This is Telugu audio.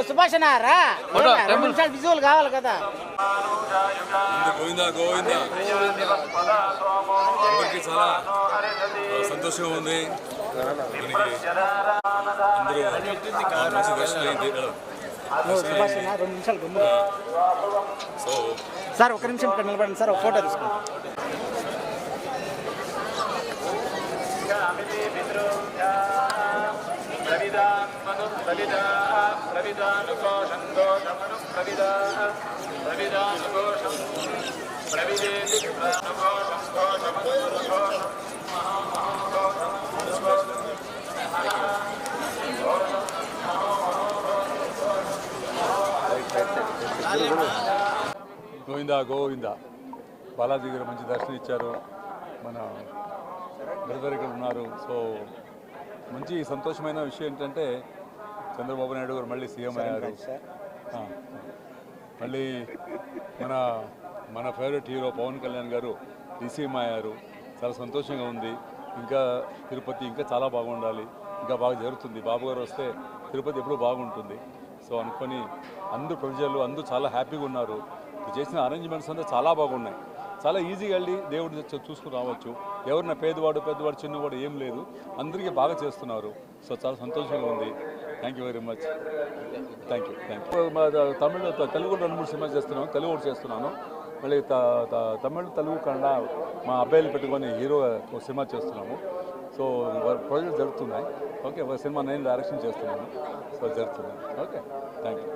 సుభాష్ రా 2 నిమిషాలు విజువల్ కావాలి కదా. గోవిందా గోవిందా అందరికీ చాలా సంతోషంగా ఉంది. మంచి దర్శనం అయింది. సార్ 1 నిమిషం ఇక్కడ నిలబడండి సార్, ఒక ఫోటో తీసుకోండి. గోవిందా గోవిందా బాలాజీ గారు మంచి దర్శనం ఇచ్చారు. మన బ్రదర్ ఇక్కడ ఉన్నారు. సో మంచి సంతోషమైన విషయం ఏంటంటే చంద్రబాబు నాయుడు గారు మళ్ళీ సీఎం అయ్యారు. మళ్ళీ మన ఫేవరెట్ హీరో పవన్ కళ్యాణ్ గారు సీఎం అయ్యారు. చాలా సంతోషంగా ఉంది. ఇంకా తిరుపతి ఇంకా చాలా బాగుండాలి, ఇంకా బాగా జరుగుతుంది. బాబు గారు వస్తే తిరుపతి ఎప్పుడూ బాగుంటుంది. సో అనుకొని అందరూ ప్రజలు అందరూ చాలా హ్యాపీగా ఉన్నారు. చేసిన అరేంజ్మెంట్స్ అంతా చాలా బాగున్నాయి. చాలా ఈజీగా వెళ్ళి దేవుడిని చూసుకుని రావచ్చు. ఎవరిన పెద్దవాడు చిన్నవాడు ఏం లేదు, అందరికీ బాగా చేస్తున్నారు. సో చాలా సంతోషంగా ఉంది. Thank you very much. Thank you. Telugu 2-3 సినిమాలు చేస్తున్నాను. తెలుగు ఒకటి చేస్తున్నాను. మళ్ళీ తమిళ తెలుగు కన్నడ మా అబ్బాయిలు పెట్టుకొని హీరో ఒక సినిమా చేస్తున్నాము. సో ప్రాజెక్ట్ జరుగుతున్నాయి. ఓకే, ఒక సినిమా నేను డైరెక్షన్ చేస్తున్నాను. సో జరుగుతున్నాయి. Okay, thank you.